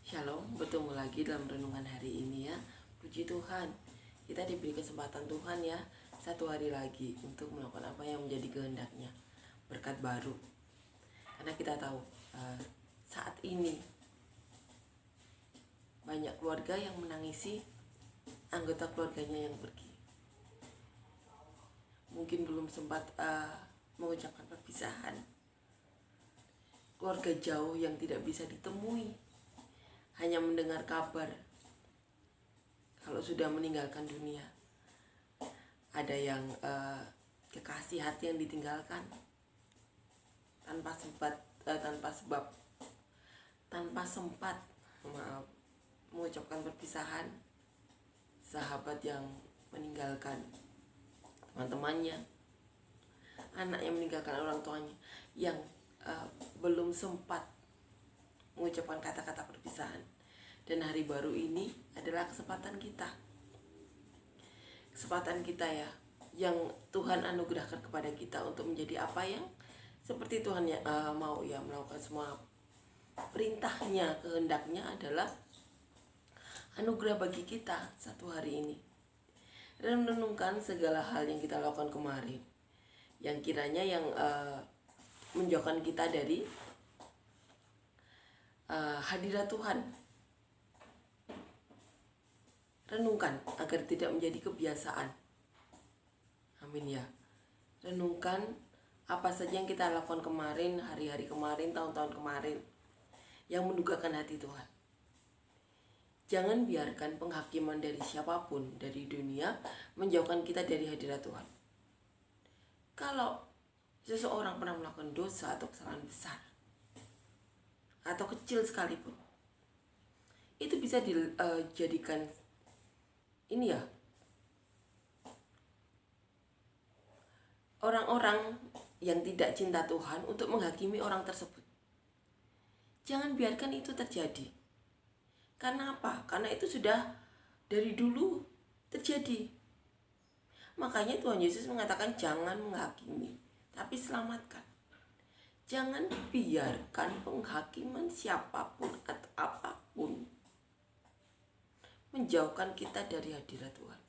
Shalom, bertemu lagi dalam renungan hari ini ya. Puji Tuhan, kita diberi kesempatan Tuhan ya, satu hari lagi untuk melakukan apa yang menjadi kehendaknya. Berkat baru. Karena kita tahu saat ini banyak keluarga yang menangisi anggota keluarganya yang pergi. Mungkin belum sempat mengucapkan perpisahan. Keluarga jauh yang tidak bisa ditemui, hanya mendengar kabar kalau sudah meninggalkan dunia. Ada yang kekasih hati yang ditinggalkan tanpa sempat mengucapkan perpisahan. Sahabat yang meninggalkan teman-temannya, anak yang meninggalkan orang tuanya, yang belum sempat mengucapkan kata-kata perpisahan. Dan hari baru ini adalah kesempatan kita ya, yang Tuhan anugerahkan kepada kita untuk menjadi apa yang seperti Tuhan mau ya, melakukan semua perintahnya, kehendaknya adalah anugerah bagi kita satu hari ini, dan menenungkan segala hal yang kita lakukan kemarin, yang kiranya yang menjauhkan kita dari hadirat Tuhan. Renungkan agar tidak menjadi kebiasaan. Amin ya. Renungkan apa saja yang kita lakukan kemarin, hari-hari kemarin, tahun-tahun kemarin, yang mendukakan hati Tuhan. Jangan biarkan penghakiman dari siapapun dari dunia menjauhkan kita dari hadirat Tuhan. Kalau seseorang pernah melakukan dosa atau kesalahan besar atau kecil sekalipun, itu bisa dijadikan ini ya, orang-orang yang tidak cinta Tuhan untuk menghakimi orang tersebut. Jangan biarkan itu terjadi. Karena apa? Karena itu sudah dari dulu terjadi. Makanya Tuhan Yesus mengatakan jangan menghakimi, tapi selamatkan. Jangan biarkan penghakiman siapapun atau apapun menjauhkan kita dari hadirat Tuhan.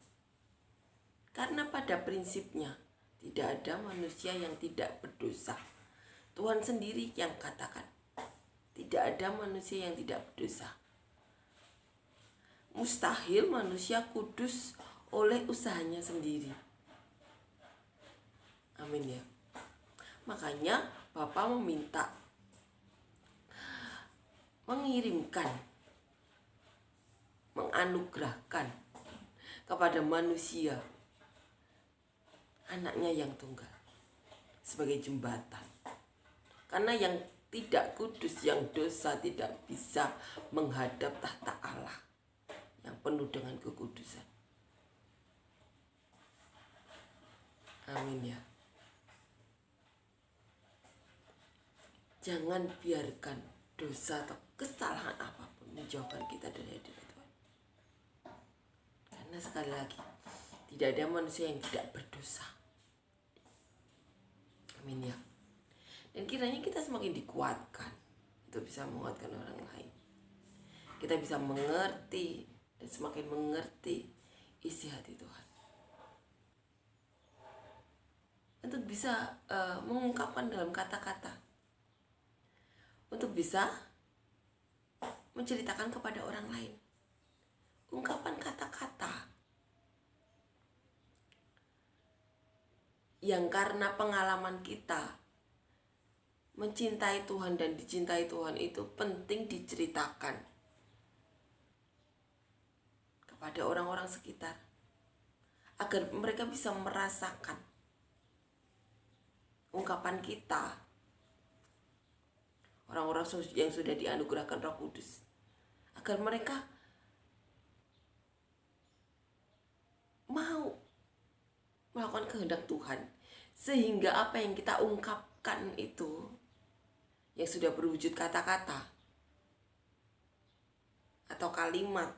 Karena pada prinsipnya tidak ada manusia yang tidak berdosa. Tuhan sendiri yang katakan, tidak ada manusia yang tidak berdosa. Mustahil manusia kudus oleh usahanya sendiri. Amin ya. Makanya Bapa meminta mengirimkan, menganugerahkan kepada manusia anaknya yang tunggal sebagai jembatan. Karena yang tidak kudus, yang dosa, tidak bisa menghadap tahta Allah yang penuh dengan kekudusan. Amin ya. Jangan biarkan dosa atau kesalahan apapun menjauhkan kita dari hadirat Tuhan. Karena sekali lagi, tidak ada manusia yang tidak berdosa. Amin ya. Dan kiranya kita semakin dikuatkan untuk bisa menguatkan orang lain. Kita bisa mengerti dan semakin mengerti isi hati Tuhan. Untuk bisa mengungkapkan dalam kata-kata. Untuk bisa menceritakan kepada orang lain. Ungkapan kata-kata yang karena pengalaman kita mencintai Tuhan dan dicintai Tuhan itu penting diceritakan kepada orang-orang sekitar, agar mereka bisa merasakan ungkapan kita, orang-orang yang sudah dianugerahkan Roh Kudus, agar mereka mau melakukan kehendak Tuhan, sehingga apa yang kita ungkapkan itu yang sudah berwujud kata-kata atau kalimat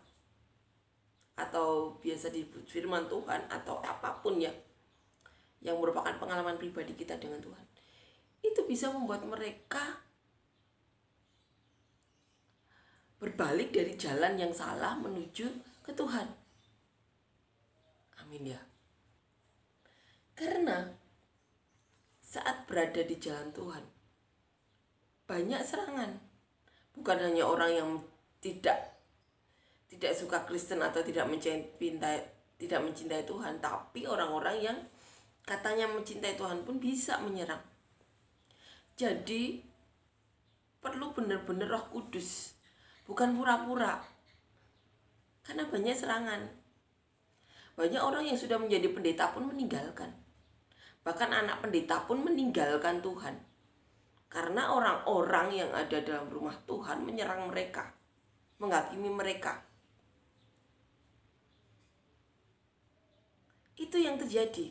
atau biasa disebut firman Tuhan atau apapun ya, yang merupakan pengalaman pribadi kita dengan Tuhan, itu bisa membuat mereka berbalik dari jalan yang salah menuju ke Tuhan. Amin ya. Karena saat berada di jalan Tuhan, banyak serangan. Bukan hanya orang yang tidak suka Kristen atau tidak mencintai Tuhan, tapi orang-orang yang katanya mencintai Tuhan pun bisa menyerang. Jadi perlu benar-benar Roh Kudus, bukan pura-pura. Karena banyak serangan. Banyak orang yang sudah menjadi pendeta pun meninggalkan. Bahkan anak pendeta pun meninggalkan Tuhan. Karena orang-orang yang ada dalam rumah Tuhan menyerang mereka, menghakimi mereka. Itu yang terjadi.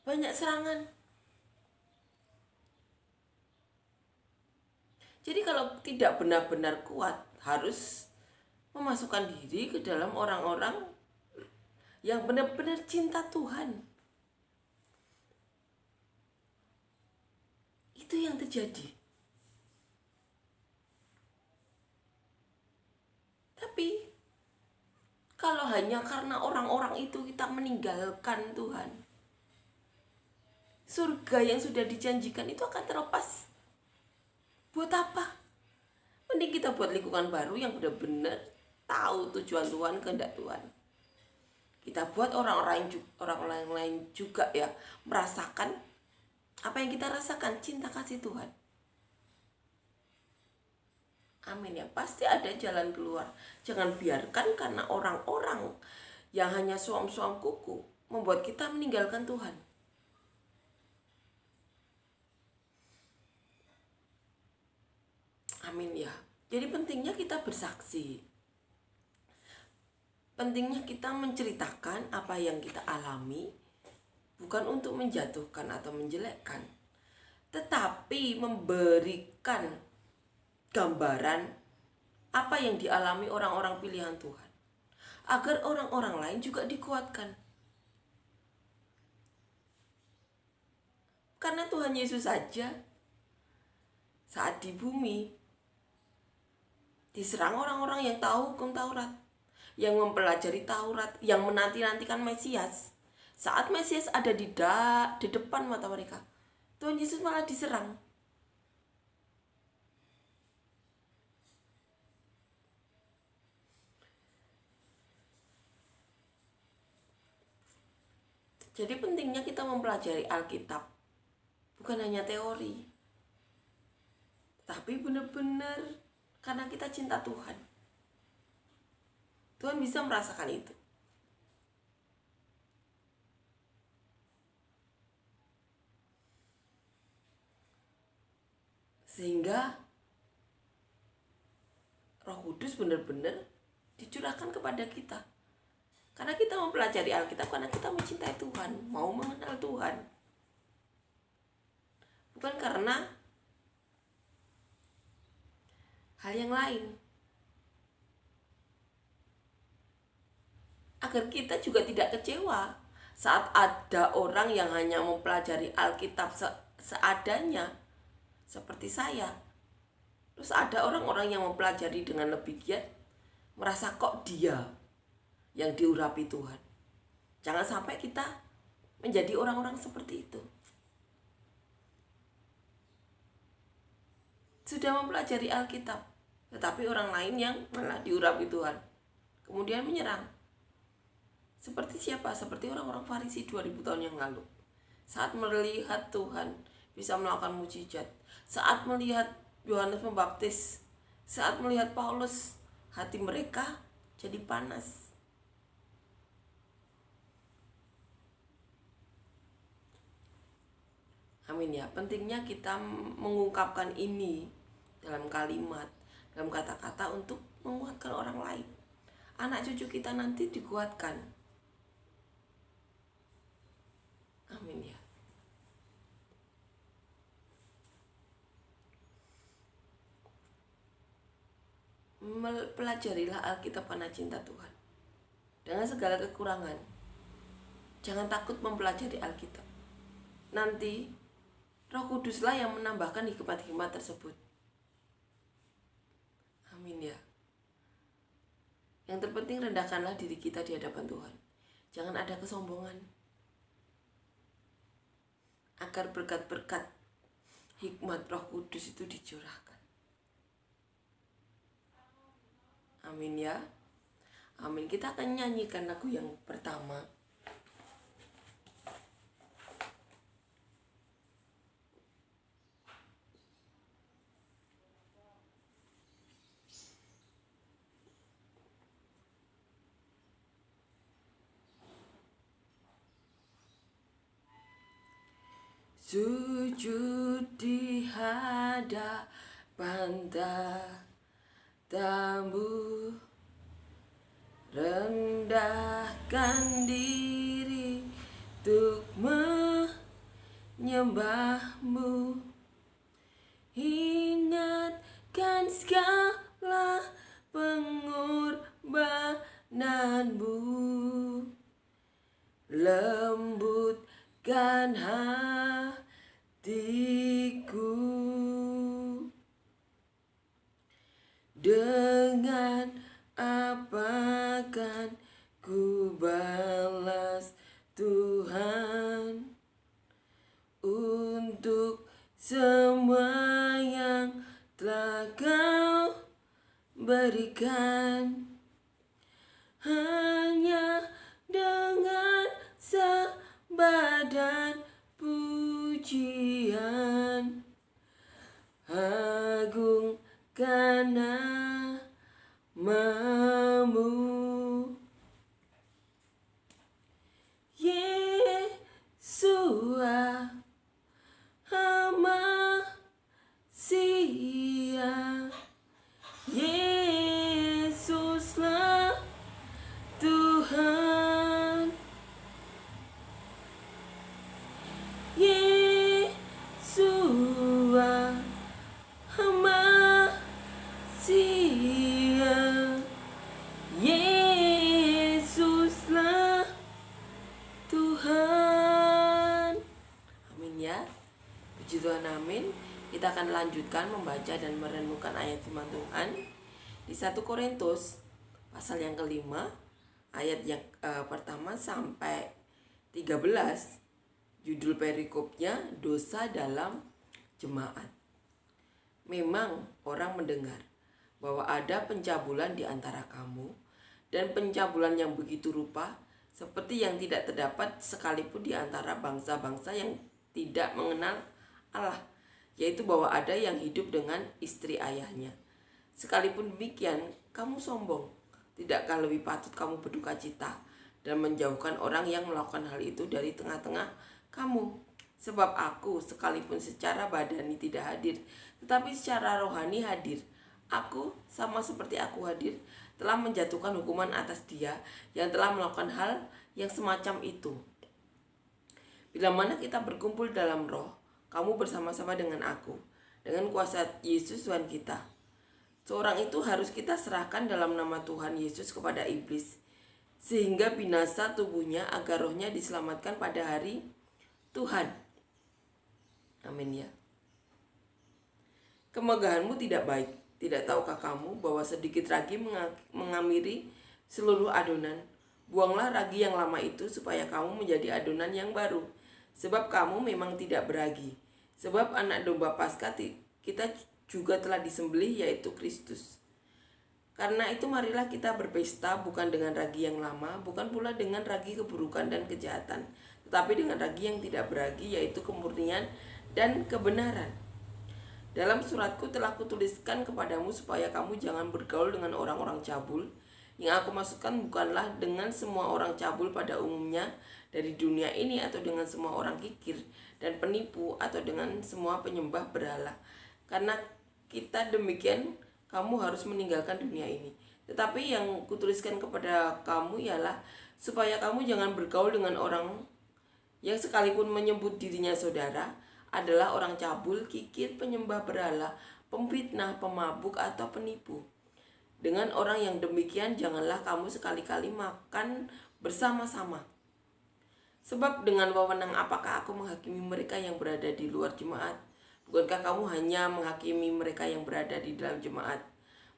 Banyak serangan. Jadi kalau tidak benar-benar kuat, harus memasukkan diri ke dalam orang-orang yang benar-benar cinta Tuhan. Itu yang terjadi. Tapi kalau hanya karena orang-orang itu kita meninggalkan Tuhan, surga yang sudah dijanjikan itu akan terlepas. Buat apa? Mending kita buat lingkungan baru yang benar-benar tahu tujuan Tuhan, kehendak Tuhan. Kita buat orang-orang lain juga ya merasakan apa yang kita rasakan, cinta kasih Tuhan. Amin ya, pasti ada jalan keluar. Jangan biarkan karena orang-orang yang hanya suam-suam kuku membuat kita meninggalkan Tuhan. Amin ya. Jadi pentingnya kita bersaksi. Pentingnya kita menceritakan apa yang kita alami, bukan untuk menjatuhkan atau menjelekkan, tetapi memberikan gambaran apa yang dialami orang-orang pilihan Tuhan, agar orang-orang lain juga dikuatkan. Karena Tuhan Yesus saja saat di bumi diserang orang-orang yang tahu hukum Taurat, yang mempelajari Taurat, yang menanti-nantikan Mesias. Saat Mesias ada di depan mata mereka, Tuhan Yesus malah diserang. Jadi pentingnya kita mempelajari Alkitab, bukan hanya teori, tapi benar-benar karena kita cinta Tuhan. Tuhan bisa merasakan itu. Sehingga Roh Kudus benar-benar dicurahkan kepada kita. Karena kita mempelajari Alkitab, karena kita mencintai Tuhan, mau mengenal Tuhan. Bukan karena hal yang lain. Agar kita juga tidak kecewa saat ada orang yang hanya mempelajari Alkitab seadanya, seperti saya. Terus ada orang-orang yang mempelajari dengan lebih giat, merasa kok dia yang diurapi Tuhan. Jangan sampai kita menjadi orang-orang seperti itu. Sudah mempelajari Alkitab, tetapi orang lain yang malah diurapi Tuhan, kemudian menyerang. Seperti siapa? Seperti orang-orang Farisi 2000 tahun yang lalu. Saat melihat Tuhan bisa melakukan mukjizat, saat melihat Yohanes Pembaptis, saat melihat Paulus, hati mereka jadi panas. Amin ya. Pentingnya kita mengungkapkan ini dalam kalimat, dalam kata-kata untuk menguatkan orang lain. Anak cucu kita nanti dikuatkan. Amin ya. Pelajarilah Alkitab karena cinta Tuhan, dengan segala kekurangan. Jangan takut mempelajari Alkitab. Nanti Roh Kuduslah yang menambahkan hikmat-hikmat tersebut. Amin ya. Yang terpenting rendahkanlah diri kita di hadapan Tuhan. Jangan ada kesombongan. Agar berkat-berkat hikmat Roh Kudus itu dicurahkan. Amin ya. Amin. Kita akan nyanyikan lagu yang pertama. Sujud di hadapan tamu, rendahkan diri untuk menyembahmu. Ingatkan segala pengorbananmu, lembutkan hatiku. Dengan apa akan ku balas Tuhan untuk semua yang telah Kau berikan? Hanya dengan sebadan pujian, agungkan namamu. Yesua Hamasia, Yesuslah Tuhan. Yesua Hamasia, Yesuslah Tuhan. Amin ya. Puji Tuhan, amin. Kita akan lanjutkan membaca dan merenungkan ayat firman Tuhan di 1 Korintus pasal yang kelima, ayat yang pertama sampai 13. Judul perikopnya dosa dalam jemaat. Memang orang mendengar bahwa ada pencabulan di antara kamu, dan pencabulan yang begitu rupa seperti yang tidak terdapat sekalipun di antara bangsa-bangsa yang tidak mengenal Allah, yaitu bahwa ada yang hidup dengan istri ayahnya. Sekalipun demikian, kamu sombong. Tidakkah lebih patut kamu berduka cita dan menjauhkan orang yang melakukan hal itu dari tengah-tengah kamu? Sebab aku sekalipun secara badani tidak hadir, tetapi secara rohani hadir. Aku sama seperti aku hadir, telah menjatuhkan hukuman atas dia yang telah melakukan hal yang semacam itu. Bila mana kita berkumpul dalam roh, kamu bersama-sama dengan aku, dengan kuasa Yesus Tuhan kita. Seorang itu harus kita serahkan dalam nama Tuhan Yesus kepada iblis, sehingga binasa tubuhnya agar rohnya diselamatkan pada hari Tuhan. Amin ya. Kemegahanmu tidak baik. Tidak tahukah kamu bahwa sedikit ragi mengamiri seluruh adonan? Buanglah ragi yang lama itu supaya kamu menjadi adonan yang baru. Sebab kamu memang tidak beragi. Sebab anak domba Paskah kita juga telah disembelih, yaitu Kristus. Karena itu marilah kita berpesta bukan dengan ragi yang lama, bukan pula dengan ragi keburukan dan kejahatan, tetapi dengan ragi yang tidak beragi, yaitu kemurnian dan kebenaran. Dalam suratku telah kutuliskan kepadamu supaya kamu jangan bergaul dengan orang-orang cabul. Yang aku maksudkan bukanlah dengan semua orang cabul pada umumnya dari dunia ini, atau dengan semua orang kikir dan penipu, atau dengan semua penyembah berhala. Karena kita demikian, kamu harus meninggalkan dunia ini. Tetapi yang kutuliskan kepada kamu ialah supaya kamu jangan bergaul dengan orang yang sekalipun menyebut dirinya saudara adalah orang cabul, kikir, penyembah berhala, pemfitnah, pemabuk, atau penipu. Dengan orang yang demikian janganlah kamu sekali-kali makan bersama-sama. Sebab dengan wewenang apakah aku menghakimi mereka yang berada di luar jemaat? Bukankah kamu hanya menghakimi mereka yang berada di dalam jemaat?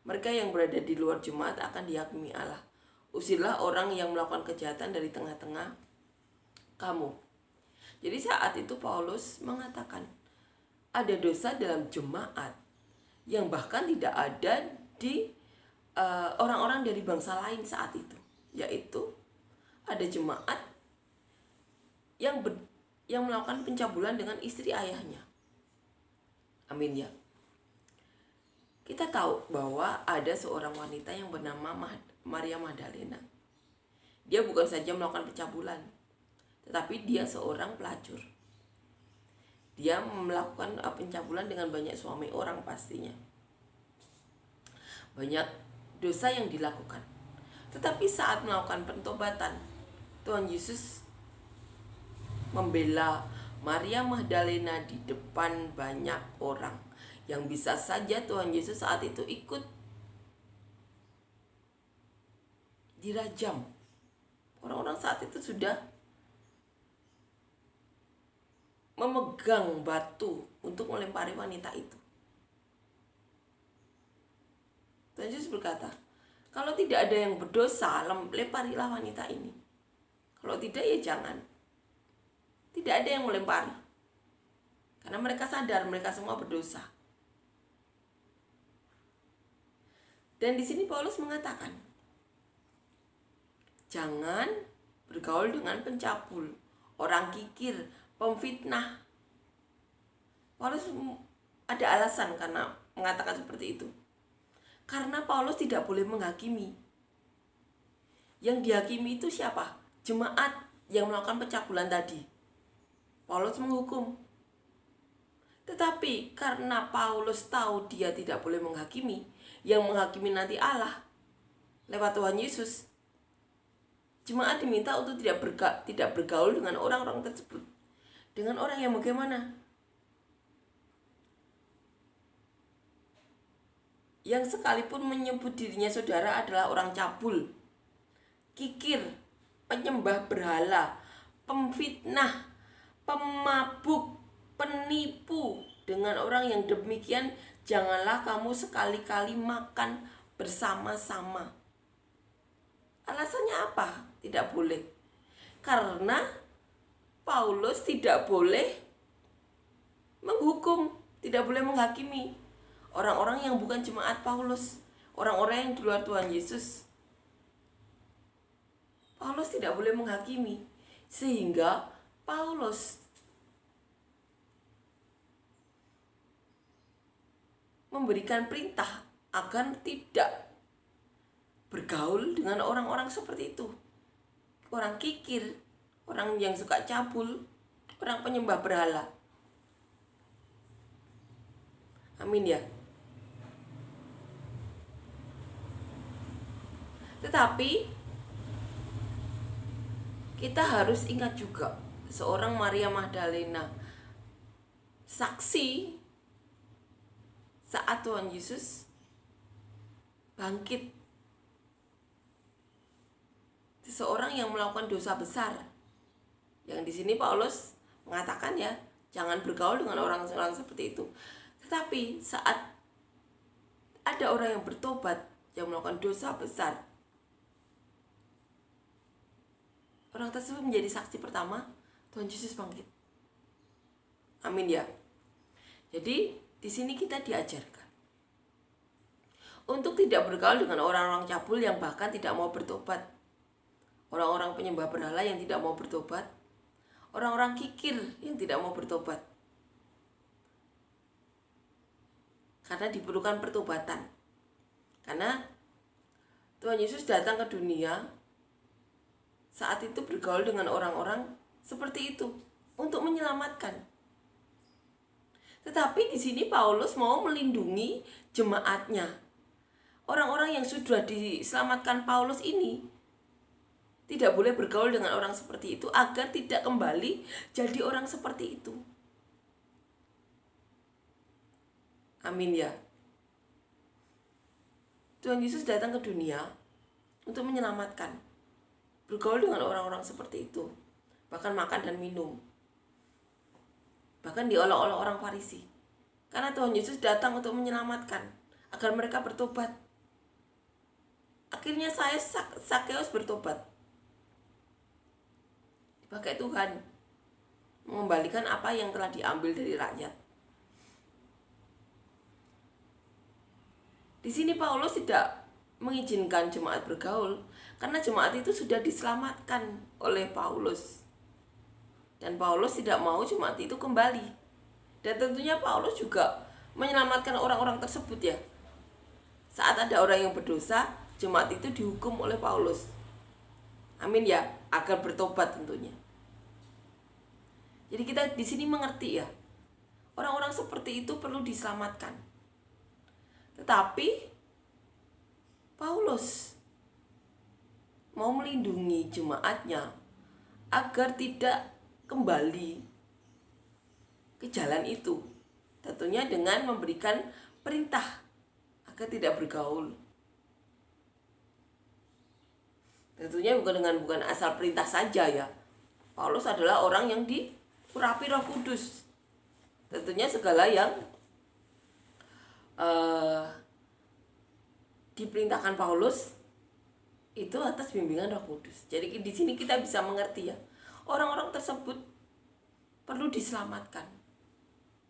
Mereka yang berada di luar jemaat akan dihakimi Allah. Usirlah orang yang melakukan kejahatan dari tengah-tengah kamu. Jadi saat itu Paulus mengatakan ada dosa dalam jemaat yang bahkan tidak ada di orang-orang dari bangsa lain saat itu, yaitu ada jemaat yang melakukan pencabulan dengan istri ayahnya. Amin ya. Kita tahu bahwa ada seorang wanita yang bernama Maria Magdalena. Dia bukan saja melakukan pencabulan, tetapi dia seorang pelacur. Dia melakukan pencabulan dengan banyak suami orang pastinya. Banyak dosa yang dilakukan. Tetapi saat melakukan pentobatan, Tuhan Yesus membela Maria Magdalena di depan banyak orang. Yang bisa saja Tuhan Yesus saat itu ikut dirajam. Orang-orang saat itu sudah memegang batu untuk melempari wanita itu. Tuhan Yesus berkata, kalau tidak ada yang berdosa, lemparilah wanita ini. Kalau tidak, ya jangan. Tidak ada yang melempari. Karena mereka sadar mereka semua berdosa. Dan di sini Paulus mengatakan, jangan bergaul dengan pencabul, orang kikir, pemfitnah. Paulus ada alasan karena mengatakan seperti itu. Karena Paulus tidak boleh menghakimi. Yang dihakimi itu siapa? Jemaat yang melakukan pencabulan tadi. Paulus menghukum. Tetapi karena Paulus tahu dia tidak boleh menghakimi, yang menghakimi nanti Allah lewat Tuhan Yesus, jemaat diminta untuk tidak bergaul dengan orang-orang tersebut. Dengan orang yang bagaimana? Yang sekalipun menyebut dirinya saudara adalah orang cabul, kikir, penyembah berhala, pemfitnah, pemabuk, penipu. Dengan orang yang demikian, janganlah kamu sekali-kali makan bersama-sama. Alasannya apa? Tidak boleh. Karena Paulus tidak boleh menghukum, tidak boleh menghakimi orang-orang yang bukan jemaat Paulus, orang-orang yang di luar Tuhan Yesus. Paulus tidak boleh menghakimi, sehingga Paulus memberikan perintah agar tidak bergaul dengan orang-orang seperti itu. Orang kikir, orang yang suka cabul, orang penyembah berhala. Amin ya. Tetapi kita harus ingat juga, seorang Maria Magdalena, saksi saat Tuhan Yesus bangkit. Seseorang yang melakukan dosa besar. Yang di sini Paulus mengatakan ya, jangan bergaul dengan orang-orang seperti itu. Tetapi saat ada orang yang bertobat, yang melakukan dosa besar, orang tersebut menjadi saksi pertama, Tuhan Yesus bangkit. Amin ya. Jadi di sini kita diajarkan untuk tidak bergaul dengan orang-orang cabul yang bahkan tidak mau bertobat, orang-orang penyembah berhala yang tidak mau bertobat, orang-orang kikir yang tidak mau bertobat. Karena diperlukan pertobatan. Karena Tuhan Yesus datang ke dunia saat itu bergaul dengan orang-orang seperti itu untuk menyelamatkan. Tetapi di sini Paulus mau melindungi jemaatnya. Orang-orang yang sudah diselamatkan Paulus ini tidak boleh bergaul dengan orang seperti itu agar tidak kembali jadi orang seperti itu. Amin ya. Tuhan Yesus datang ke dunia untuk menyelamatkan. Bergaul dengan orang-orang seperti itu, bahkan makan dan minum, bahkan diolok-olok orang Farisi. Karena Tuhan Yesus datang untuk menyelamatkan, agar mereka bertobat. Akhirnya Sakeus bertobat. Dipakai Tuhan mengembalikan apa yang telah diambil dari rakyat. Di sini Paulus tidak mengizinkan jemaat bergaul karena jemaat itu sudah diselamatkan oleh Paulus. Dan Paulus tidak mau jemaat itu kembali. Dan tentunya Paulus juga menyelamatkan orang-orang tersebut ya. Saat ada orang yang berdosa, jemaat itu dihukum oleh Paulus. Amin ya, agar bertobat tentunya. Jadi kita di sini mengerti ya, orang-orang seperti itu perlu diselamatkan. Tetapi Paulus mau melindungi jemaatnya agar tidak kembali ke jalan itu. Tentunya dengan memberikan perintah agar tidak bergaul. Tentunya bukan asal perintah saja ya. Paulus adalah orang yang diurapi Roh Kudus. Tentunya segala yang diperintahkan Paulus itu atas bimbingan Roh Kudus. Jadi di sini kita bisa mengerti ya, orang-orang tersebut perlu diselamatkan.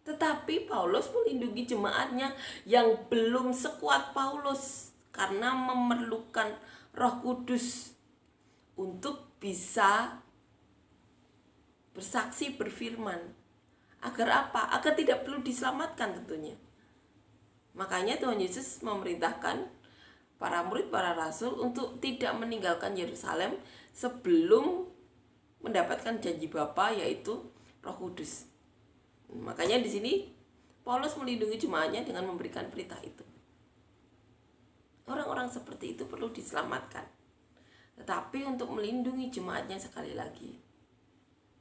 Tetapi Paulus melindungi jemaatnya yang belum sekuat Paulus karena memerlukan Roh Kudus untuk bisa bersaksi, berfirman. Agar apa? Agar tidak perlu diselamatkan tentunya. Makanya Tuhan Yesus memerintahkan para murid, para rasul untuk tidak meninggalkan Yerusalem sebelum mendapatkan janji Bapa, yaitu Roh Kudus. Makanya di sini Paulus melindungi jemaatnya dengan memberikan perintah itu. Orang-orang seperti itu perlu diselamatkan. Tetapi untuk melindungi jemaatnya, sekali lagi,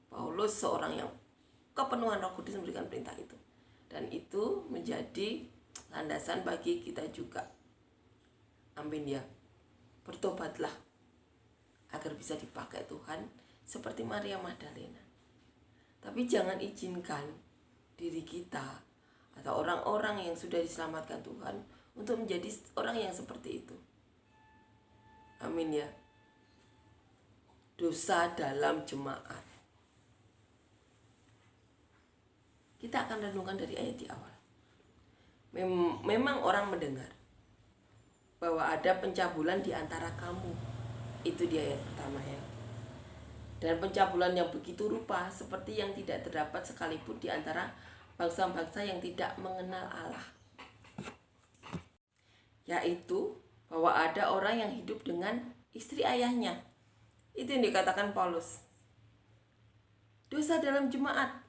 Paulus seorang yang kepenuhan Roh Kudus memberikan perintah itu. Dan itu menjadi landasan bagi kita juga. Amin ya. Bertobatlah agar bisa dipakai Tuhan seperti Maria Magdalena. Tapi jangan izinkan diri kita atau orang-orang yang sudah diselamatkan Tuhan untuk menjadi orang yang seperti itu. Amin ya. Dosa dalam jemaat. Kita akan renungkan dari ayat di awal. Memang orang mendengar bahwa ada pencabulan di antara kamu. Itu di ayat pertama ya. Dan pencabulan yang begitu rupa seperti yang tidak terdapat sekalipun di antara bangsa-bangsa yang tidak mengenal Allah. Yaitu bahwa ada orang yang hidup dengan istri ayahnya. Itu yang dikatakan Paulus. Dosa dalam jemaat.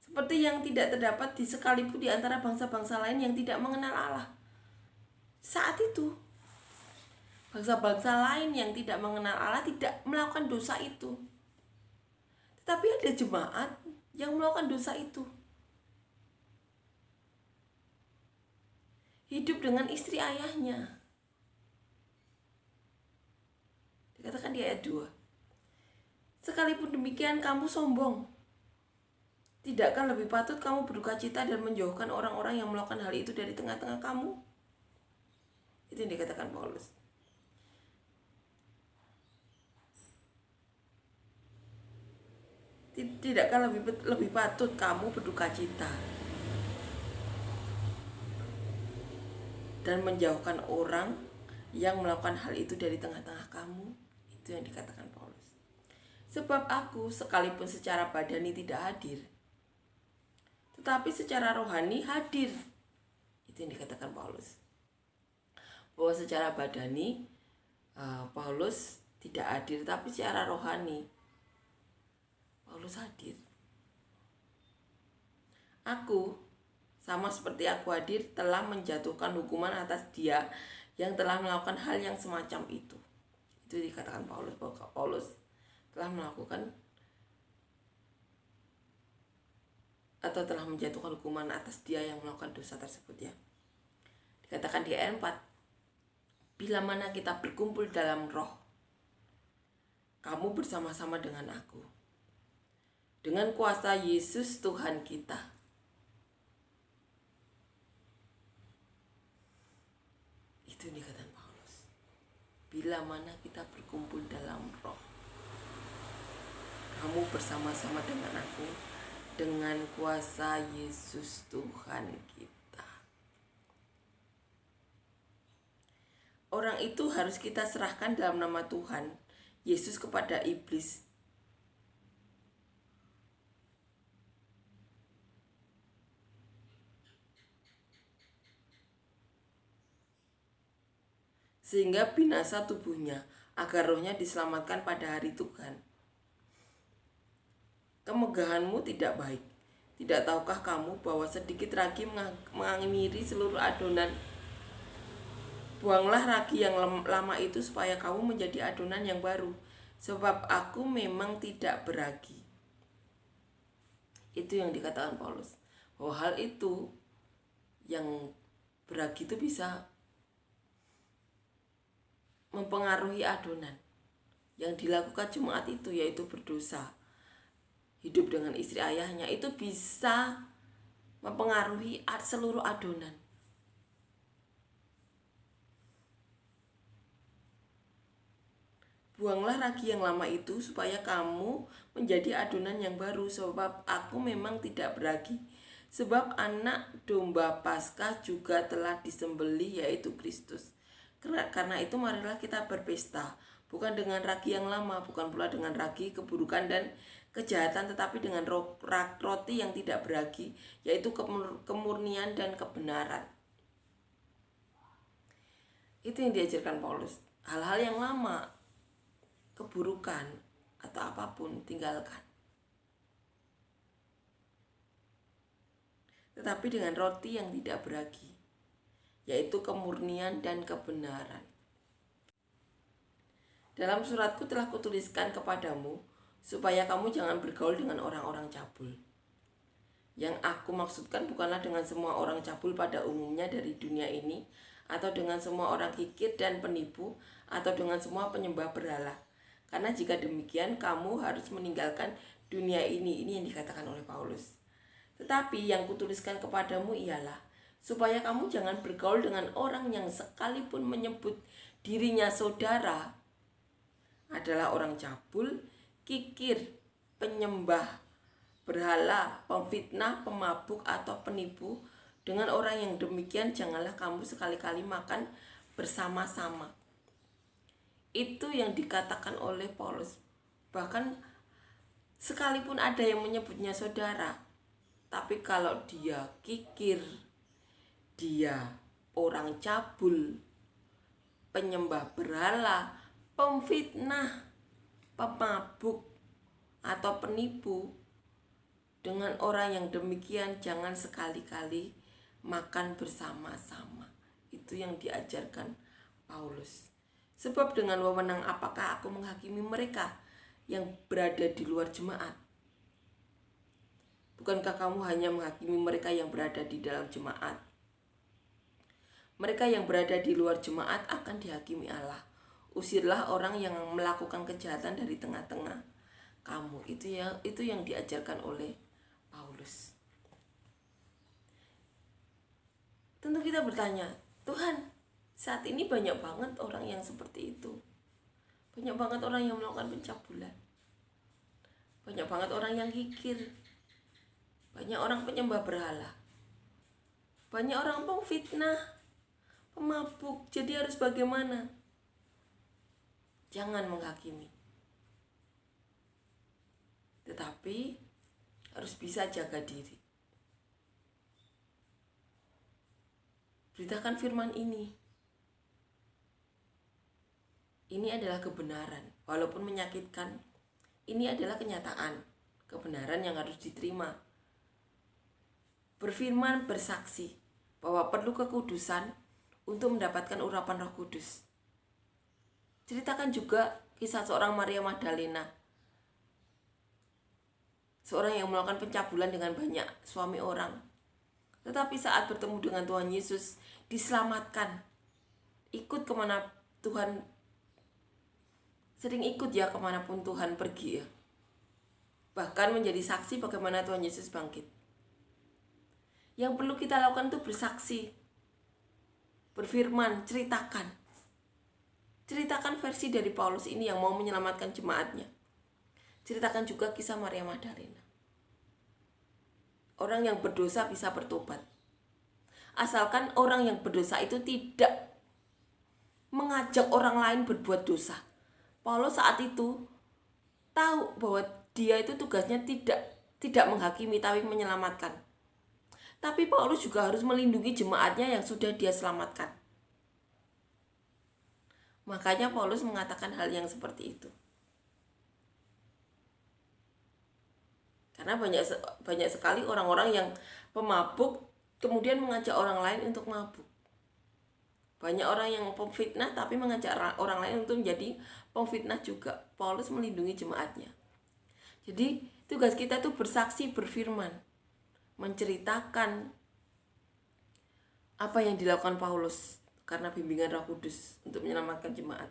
Seperti yang tidak terdapat di sekalipun di antara bangsa-bangsa lain yang tidak mengenal Allah. Saat itu, bangsa-bangsa lain yang tidak mengenal Allah tidak melakukan dosa itu. Tetapi ada jemaat yang melakukan dosa itu. Hidup dengan istri ayahnya. Dikatakan di ayat 2. Sekalipun demikian kamu sombong. Tidakkah lebih patut kamu berduka cita dan menjauhkan orang-orang yang melakukan hal itu dari tengah-tengah kamu? Itu yang dikatakan Paulus. Tidakkah lebih patut kamu berduka cita dan menjauhkan orang yang melakukan hal itu dari tengah-tengah kamu? Itu yang dikatakan Paulus. Sebab aku sekalipun secara badani tidak hadir, tetapi secara rohani hadir. Itu yang dikatakan Paulus. Bahwa secara badani Paulus tidak hadir, tapi secara rohani Paulus hadir. Aku, sama seperti aku hadir, telah menjatuhkan hukuman atas dia yang telah melakukan hal yang semacam itu. Itu dikatakan Paulus, bahwa Paulus telah melakukan atau telah menjatuhkan hukuman atas dia yang melakukan dosa tersebut ya. Dikatakan di ayat 4, bila mana kita berkumpul dalam roh, kamu bersama-sama dengan aku, dengan kuasa Yesus Tuhan kita. Itu yang dikatakan Paulus. Bila mana kita berkumpul dalam roh, kamu bersama-sama dengan aku, dengan kuasa Yesus Tuhan kita. Orang itu harus kita serahkan dalam nama Tuhan Yesus kepada iblis. Sehingga binasa tubuhnya, agar rohnya diselamatkan pada hari Tuhan. Kemegahanmu tidak baik. Tidak tahukah kamu bahwa sedikit ragi mengamiri seluruh adonan? Buanglah ragi yang lama itu supaya kamu menjadi adonan yang baru. Sebab aku memang tidak beragi. Itu yang dikatakan Paulus. Bahwa hal itu yang beragi itu bisa mempengaruhi adonan. Yang dilakukan jemaat itu yaitu berdosa, hidup dengan istri ayahnya, itu bisa mempengaruhi seluruh adonan. Buanglah ragi yang lama itu supaya kamu menjadi adonan yang baru, sebab aku memang tidak beragi. Sebab anak domba Paskah juga telah disembelih, yaitu Kristus. Karena itu marilah kita berpesta, bukan dengan ragi yang lama, bukan pula dengan ragi keburukan dan kejahatan, tetapi dengan roti yang tidak beragi, yaitu kemurnian dan kebenaran. Itu yang diajarkan Paulus. Hal-hal yang lama, keburukan atau apapun, tinggalkan. Tetapi dengan roti yang tidak beragi, yaitu kemurnian dan kebenaran. Dalam suratku telah kutuliskan kepadamu, supaya kamu jangan bergaul dengan orang-orang cabul. Yang aku maksudkan bukanlah dengan semua orang cabul pada umumnya dari dunia ini, atau dengan semua orang kikir dan penipu, atau dengan semua penyembah berhala. Karena jika demikian, kamu harus meninggalkan dunia ini. Ini yang dikatakan oleh Paulus. Tetapi yang kutuliskan kepadamu ialah supaya kamu jangan bergaul dengan orang yang sekalipun menyebut dirinya saudara adalah orang cabul, kikir, penyembah berhala, pemfitnah, pemabuk, atau penipu. Dengan orang yang demikian janganlah kamu sekali-kali makan bersama-sama. Itu yang dikatakan oleh Paulus. Bahkan sekalipun ada yang menyebutnya saudara, tapi kalau dia kikir, dia orang cabul, penyembah berhala, pemfitnah, pemabuk, atau penipu, dengan orang yang demikian jangan sekali-kali makan bersama-sama. Itu yang diajarkan Paulus. Sebab dengan wewenang apakah aku menghakimi mereka yang berada di luar jemaat? Bukankah kamu hanya menghakimi mereka yang berada di dalam jemaat? Mereka yang berada di luar jemaat akan dihakimi Allah. Usirlah orang yang melakukan kejahatan dari tengah-tengah kamu. Itu yang diajarkan oleh Paulus. Tentu kita bertanya, Tuhan, saat ini banyak banget orang yang seperti itu. Banyak banget orang yang melakukan pencabulan. Banyak banget orang yang kikir. Banyak orang penyembah berhala. Banyak orang pemfitnah, pemabuk. Jadi harus bagaimana? Jangan menghakimi. Tetapi harus bisa jaga diri. Beritakan firman ini. Ini adalah kebenaran, walaupun menyakitkan. Ini adalah kenyataan, kebenaran yang harus diterima. Berfirman, bersaksi bahwa perlu kekudusan untuk mendapatkan urapan Roh Kudus. Ceritakan juga kisah seorang Maria Magdalena, seorang yang melakukan pencabulan dengan banyak suami orang, tetapi saat bertemu dengan Tuhan Yesus diselamatkan. Ikut kemana Tuhan, sering ikut ya kemanapun Tuhan pergi ya. Bahkan menjadi saksi bagaimana Tuhan Yesus bangkit. Yang perlu kita lakukan itu bersaksi. berfirman, ceritakan versi dari Paulus ini yang mau menyelamatkan jemaatnya. Ceritakan juga kisah Maria Magdalena. Orang yang berdosa bisa bertobat, asalkan orang yang berdosa itu tidak mengajak orang lain berbuat dosa. Paulus saat itu tahu bahwa dia itu tugasnya tidak menghakimi tapi menyelamatkan. Tapi Paulus juga harus melindungi jemaatnya yang sudah dia selamatkan. Makanya Paulus mengatakan hal yang seperti itu. Karena banyak sekali orang-orang yang pemabuk kemudian mengajak orang lain untuk mabuk. Banyak orang yang pemfitnah tapi mengajak orang lain untuk menjadi pemfitnah juga. Paulus melindungi jemaatnya. Jadi tugas kita itu bersaksi, berfirman, menceritakan apa yang dilakukan Paulus karena bimbingan Roh Kudus untuk menyelamatkan jemaat.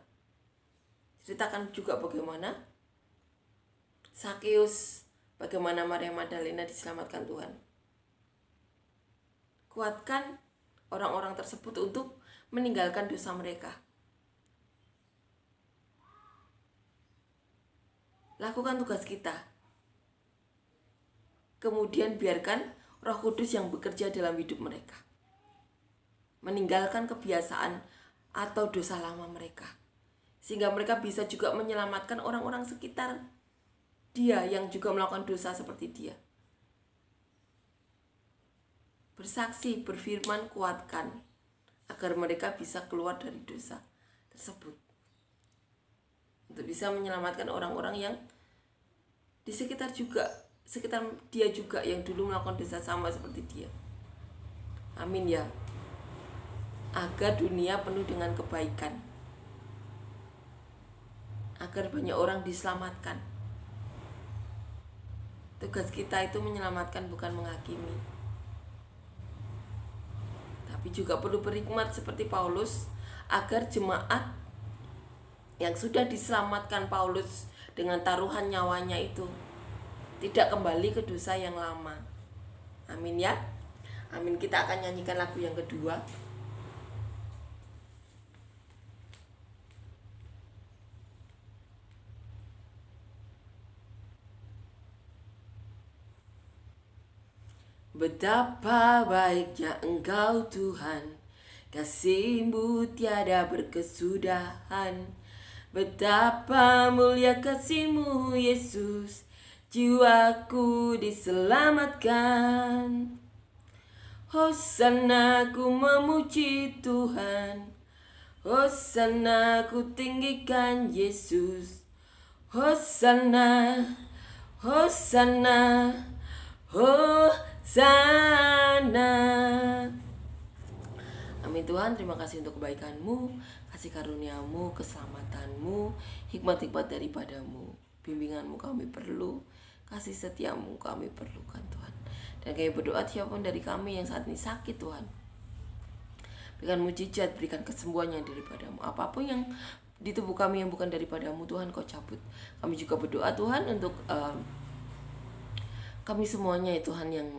Ceritakan juga bagaimana Sakeus, bagaimana Maria Magdalena diselamatkan Tuhan. Kuatkan orang-orang tersebut untuk meninggalkan dosa mereka. Lakukan tugas kita. Kemudian biarkan Roh Kudus yang bekerja dalam hidup mereka. Meninggalkan kebiasaan atau dosa lama mereka. Sehingga mereka bisa juga menyelamatkan orang-orang sekitar dia yang juga melakukan dosa seperti dia. Bersaksi, berfirman, kuatkan agar mereka bisa keluar dari dosa tersebut. Untuk bisa menyelamatkan orang-orang yang di sekitar dia juga yang dulu melakukan dosa sama seperti dia. Amin ya. Agar dunia penuh dengan kebaikan. Agar banyak orang diselamatkan. Tugas kita itu menyelamatkan, bukan menghakimi. Tapi juga perlu berhikmat seperti Paulus agar jemaat yang sudah diselamatkan Paulus dengan taruhan nyawanya itu tidak kembali ke dosa yang lama. Amin ya. Amin. Kita akan nyanyikan lagu yang kedua. Betapa baiknya Engkau Tuhan, kasih-Mu tiada berkesudahan. Betapa mulia kasih-Mu Yesus, jiwaku diselamatkan. Hosana ku memuji Tuhan, Hosana ku tinggikan Yesus. Hosana, Hosana, Hosana. Amin Tuhan, terima kasih untuk kebaikan-Mu, kasih karunia-Mu, keselamatan-Mu, hikmat-hikmat daripada-Mu. Bimbingan-Mu kami perlu, kasih setia-Mu kami perlukan Tuhan. Dan kami berdoa siapapun dari kami yang saat ini sakit Tuhan, berikan mujizat, berikan kesembuhan yang daripada-Mu. Apapun yang di tubuh kami yang bukan daripada-Mu Tuhan, Kau cabut. Kami juga berdoa Tuhan untuk kami semuanya ya Tuhan yang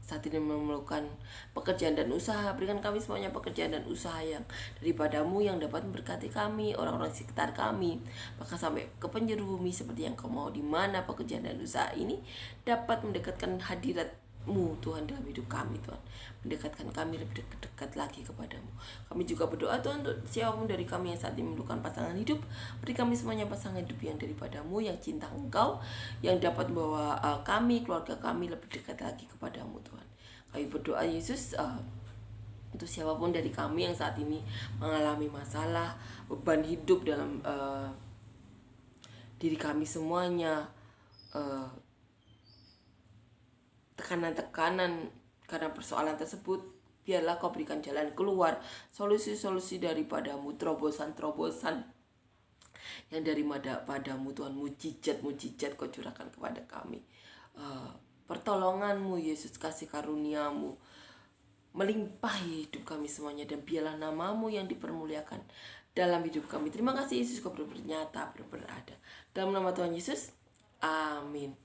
saat ini memerlukan pekerjaan dan usaha. Berikan kami semuanya pekerjaan dan usaha yang daripada-Mu, yang dapat memberkati kami, orang-orang sekitar kami, bahkan sampai ke penjuru bumi seperti yang Kau mau, di mana pekerjaan dan usaha ini dapat mendekatkan hadirat-Mu Tuhan dalam hidup kami Tuhan, mendekatkan kami lebih dekat lagi kepadamu. Kami juga berdoa Tuhan untuk siapapun dari kami yang saat ini memerlukan pasangan hidup, beri kami semuanya pasangan hidup yang daripadamu, yang cinta Engkau, yang dapat membawa kami, keluarga kami lebih dekat lagi kepadamu Tuhan. Kami berdoa Yesus untuk siapapun dari kami yang saat ini mengalami masalah, beban hidup dalam diri kami semuanya, tekanan-tekanan karena persoalan tersebut, biarlah Kau berikan jalan keluar, solusi-solusi daripada-Mu, terobosan-terobosan yang padamu Tuhan. Mujizat Kau curahkan kepada kami, pertolongan-Mu Yesus, kasih karunia-Mu melimpahi hidup kami semuanya, dan biarlah nama-Mu yang dipermuliakan dalam hidup kami. Terima kasih Yesus, Kau bernyata, berada. Dalam nama Tuhan Yesus, amin.